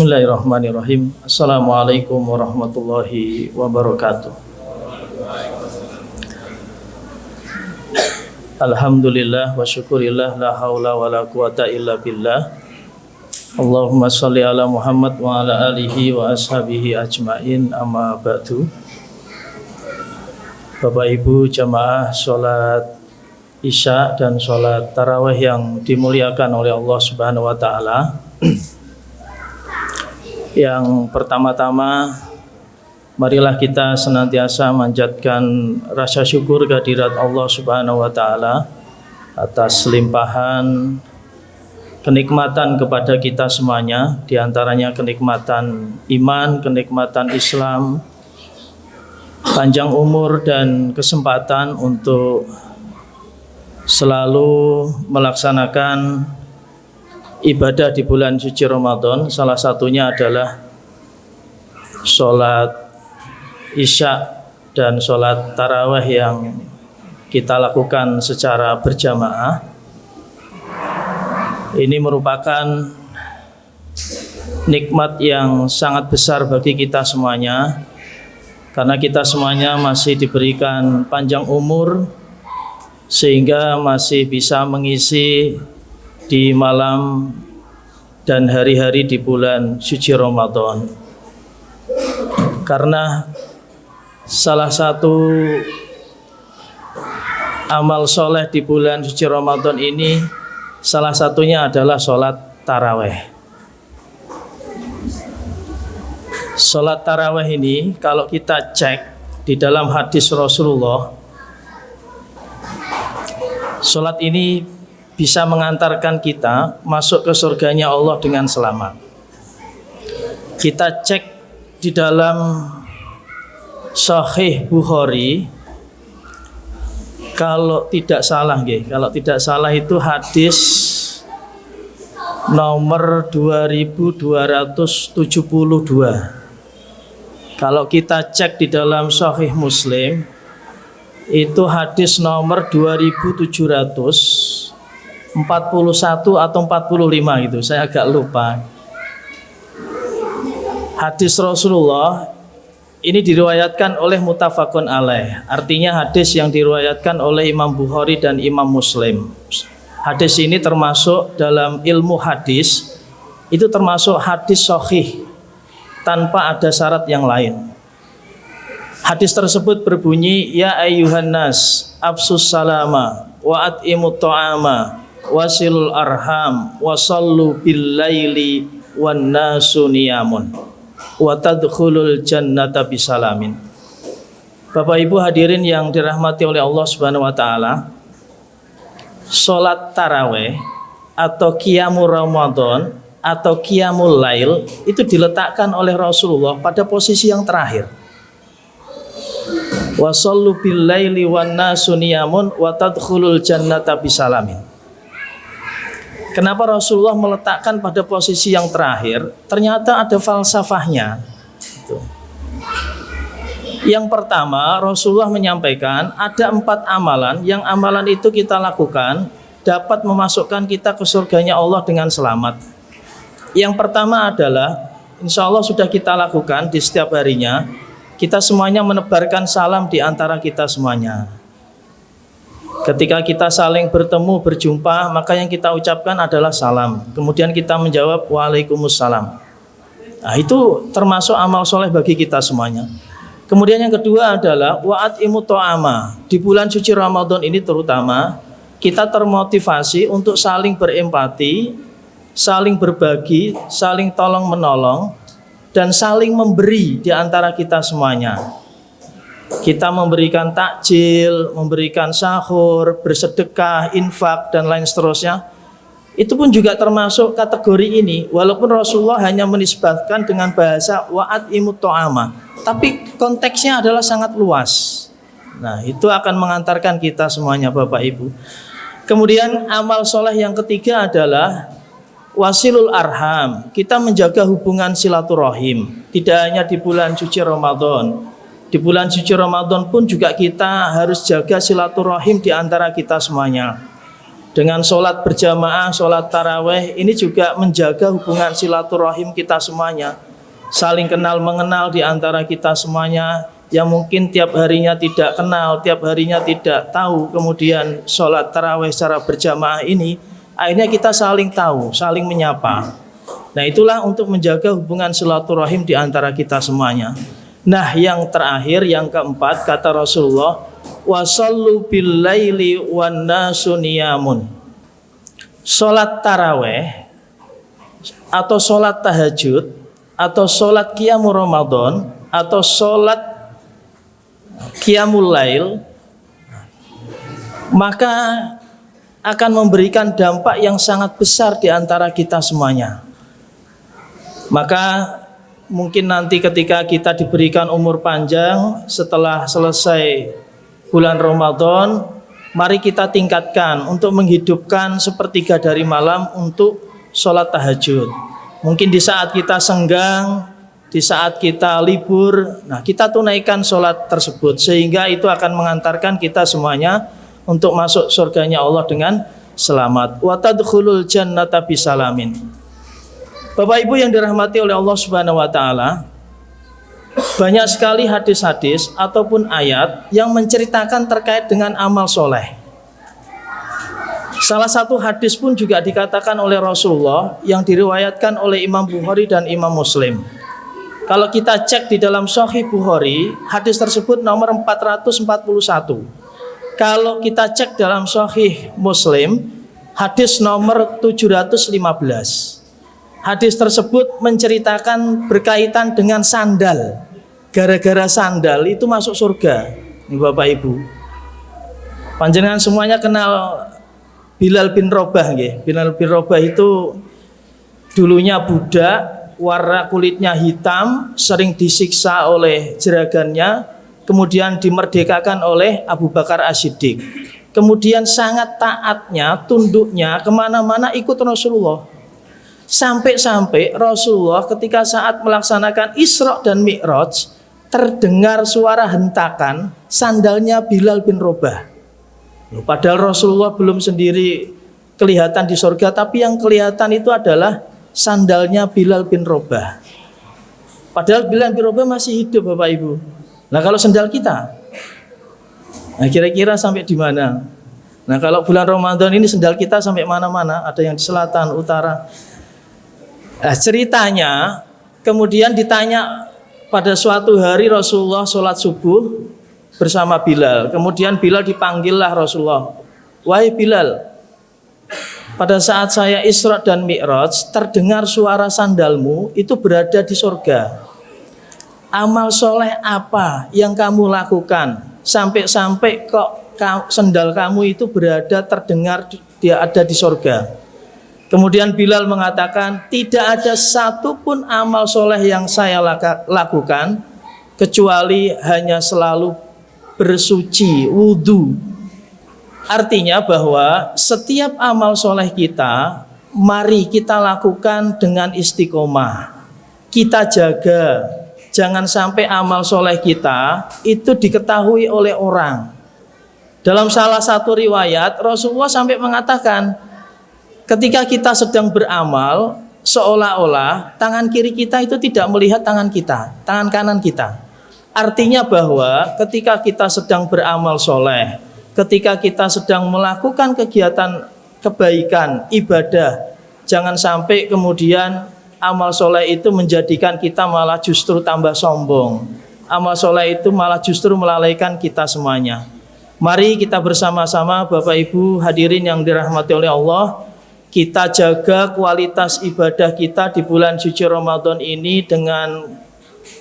Bismillahirrahmanirrahim. Assalamualaikum warahmatullahi wabarakatuh. Alhamdulillah wa syukurillah, la haula wa la quwata illa billah. Allahumma sholli ala Muhammad wa ala alihi wa ashabihi ajmain, amma ba'du. Bapak Ibu jamaah sholat Isya dan sholat tarawih yang dimuliakan oleh Allah Subhanahu wa ta'ala. Yang pertama-tama, marilah kita senantiasa manjatkan rasa syukur kehadirat Allah Subhanahu wa ta'ala atas limpahan kenikmatan kepada kita semuanya, diantaranya kenikmatan iman, kenikmatan Islam, panjang umur dan kesempatan untuk selalu melaksanakan ibadah di bulan suci Ramadan. Salah satunya adalah sholat Isya dan sholat tarawih yang kita lakukan secara berjamaah. Ini merupakan nikmat yang sangat besar bagi kita semuanya, karena kita semuanya masih diberikan panjang umur sehingga masih bisa mengisi di malam dan hari-hari di bulan suci Ramadan. Karena salah satu amal soleh di bulan suci Ramadan ini, salah satunya adalah sholat tarawih. Sholat tarawih ini kalau kita cek di dalam hadis Rasulullah, sholat ini bisa mengantarkan kita masuk ke surganya Allah dengan selamat. Kita cek di dalam Sahih Bukhari, kalau tidak salah itu hadis nomor 2272. Kalau kita cek di dalam Sahih Muslim, itu hadis nomor 2741 atau 45 gitu, saya agak lupa. Hadis Rasulullah ini diriwayatkan oleh muttafaqun alaih, artinya hadis yang diriwayatkan oleh Imam Bukhari dan Imam Muslim. Hadis ini termasuk dalam ilmu hadis, itu termasuk hadis sahih tanpa ada syarat yang lain. Hadis tersebut berbunyi, ya ayyuhan nas absus salama wa at'imut ta'ama wasilul arham wasallu bil laili wan nasu niyamun wa tadkhulul jannata bisalamin. Bapak Ibu hadirin yang dirahmati oleh Allah Subhanahu wa taala, salat tarawih atau qiyamul Ramadan atau qiyamul lail itu diletakkan oleh Rasulullah pada posisi yang terakhir. Wasallu bil laili wan nasu niyamun wa tadkhulul jannata bisalamin. Kenapa Rasulullah meletakkan pada posisi yang terakhir? Ternyata ada falsafahnya. Yang pertama, Rasulullah menyampaikan ada 4 amalan, yang amalan itu kita lakukan dapat memasukkan kita ke surganya Allah dengan selamat. Yang pertama adalah, insya Allah sudah kita lakukan di setiap harinya, kita semuanya menebarkan salam di antara kita semuanya. Ketika kita saling bertemu, berjumpa, maka yang kita ucapkan adalah salam. Kemudian kita menjawab waalaikumsalam. Nah, itu termasuk amal soleh bagi kita semuanya. Kemudian yang kedua adalah wa'at'imut ta'ama. Di bulan suci Ramadan ini terutama, kita termotivasi untuk saling berempati, saling berbagi, saling tolong menolong, dan saling memberi di antara kita semuanya. Kita memberikan takjil, memberikan sahur, bersedekah, infak, dan lain seterusnya. Itu pun juga termasuk kategori ini. Walaupun Rasulullah hanya menisbatkan dengan bahasa wa'at'imut ta'ama, tapi konteksnya adalah sangat luas. Nah, itu akan mengantarkan kita semuanya Bapak Ibu. Kemudian amal soleh yang ketiga adalah wasilul arham. Kita menjaga hubungan silaturahim. Tidak hanya di bulan suci Ramadan. Di bulan suci Ramadan pun juga kita harus jaga silaturahim di antara kita semuanya. Dengan sholat berjamaah, sholat taraweh, ini juga menjaga hubungan silaturahim kita semuanya. Saling kenal mengenal di antara kita semuanya, yang mungkin tiap harinya tidak kenal, tiap harinya tidak tahu. Kemudian sholat taraweh secara berjamaah ini, akhirnya kita saling tahu, saling menyapa. Nah, itulah untuk menjaga hubungan silaturahim di antara kita semuanya. Nah, yang terakhir, yang keempat, kata Rasulullah, wasallu bil laili wan nasu niyamun. Salat taraweh atau salat tahajud atau salat qiyamul Ramadan atau salat qiyamul lail, maka akan memberikan dampak yang sangat besar di antara kita semuanya. Maka mungkin nanti ketika kita diberikan umur panjang setelah selesai bulan Ramadan, mari kita tingkatkan untuk menghidupkan sepertiga dari malam untuk sholat tahajud. Mungkin di saat kita senggang, di saat kita libur, nah kita tunaikan sholat tersebut, sehingga itu akan mengantarkan kita semuanya untuk masuk surganya Allah dengan selamat. Wa tadkhulul jannata bisalamin. Bapak Ibu yang dirahmati oleh Allah Subhanahu wa taala, banyak sekali hadis-hadis ataupun ayat yang menceritakan terkait dengan amal soleh. Salah satu hadis pun juga dikatakan oleh Rasulullah yang diriwayatkan oleh Imam Bukhari dan Imam Muslim. Kalau kita cek di dalam Sahih Bukhari, hadis tersebut nomor 441. Kalau kita cek dalam Sahih Muslim, hadis nomor 715. Hadis tersebut menceritakan berkaitan dengan sandal. Gara-gara sandal itu masuk surga. Ini Bapak Ibu. Panjenengan semuanya kenal Bilal bin Rabah nggih. Bilal bin Rabah itu dulunya budak, warna kulitnya hitam, sering disiksa oleh jeragannya, kemudian dimerdekakan oleh Abu Bakar As-Siddiq. Kemudian sangat taatnya, tunduknya kemana-mana ikut Rasulullah. Sampai-sampai Rasulullah ketika saat melaksanakan Isra dan Mi'raj, terdengar suara hentakan sandalnya Bilal bin Rabah. Padahal Rasulullah belum sendiri kelihatan di surga, tapi yang kelihatan itu adalah sandalnya Bilal bin Rabah. Padahal Bilal bin Rabah masih hidup, Bapak Ibu. Nah, kalau sandal kita, nah kira-kira sampai di mana? Nah, kalau bulan Ramadan ini sandal kita sampai mana-mana, ada yang di selatan, utara. Nah, ceritanya kemudian ditanya pada suatu hari Rasulullah sholat subuh bersama Bilal. Kemudian Bilal dipanggillah Rasulullah. Wahai Bilal, pada saat saya Isra dan Mi'raj terdengar suara sandalmu itu berada di surga. Amal soleh apa yang kamu lakukan sampai-sampai kok sandal kamu itu berada terdengar dia ada di surga? Kemudian Bilal mengatakan, tidak ada satupun amal soleh yang saya lakukan kecuali hanya selalu bersuci, wudu. Artinya bahwa setiap amal soleh kita, mari kita lakukan dengan istiqomah. Kita jaga, jangan sampai amal soleh kita itu diketahui oleh orang. Dalam salah satu riwayat, Rasulullah sampai mengatakan, ketika kita sedang beramal, seolah-olah tangan kiri kita itu tidak melihat tangan kita, tangan kanan kita. Artinya bahwa ketika kita sedang beramal soleh, ketika kita sedang melakukan kegiatan kebaikan, ibadah, jangan sampai kemudian amal soleh itu menjadikan kita malah justru tambah sombong. Amal soleh itu malah justru melalaikan kita semuanya. Mari kita bersama-sama Bapak Ibu hadirin yang dirahmati oleh Allah, kita jaga kualitas ibadah kita di bulan suci Ramadan ini dengan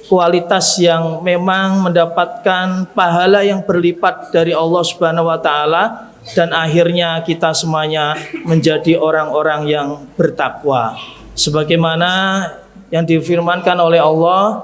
kualitas yang memang mendapatkan pahala yang berlipat dari Allah Subhanahu wa taala, dan akhirnya kita semuanya menjadi orang-orang yang bertakwa. Sebagaimana yang difirmankan oleh Allah,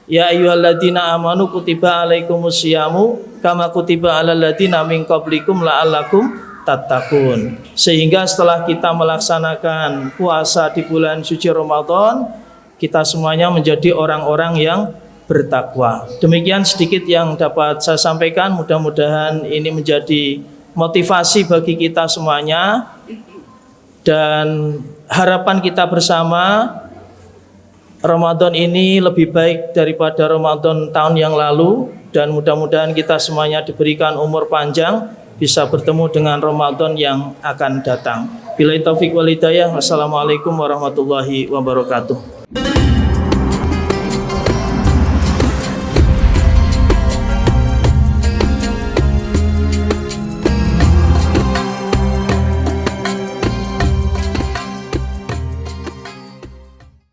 ya ayyuhalladzina amanu kutiba alaikumusyamu kama kutiba alal ladzina min qablikum la'allakum tattaqun. Sehingga setelah kita melaksanakan puasa di bulan suci Ramadan, kita semuanya menjadi orang-orang yang bertakwa. Demikian sedikit yang dapat saya sampaikan, mudah-mudahan ini menjadi motivasi bagi kita semuanya, dan harapan kita bersama Ramadan ini lebih baik daripada Ramadan tahun yang lalu, dan mudah-mudahan kita semuanya diberikan umur panjang bisa bertemu dengan Ramadan yang akan datang. Billahi taufiq wal hidayah. Wassalamualaikum warahmatullahi wabarakatuh.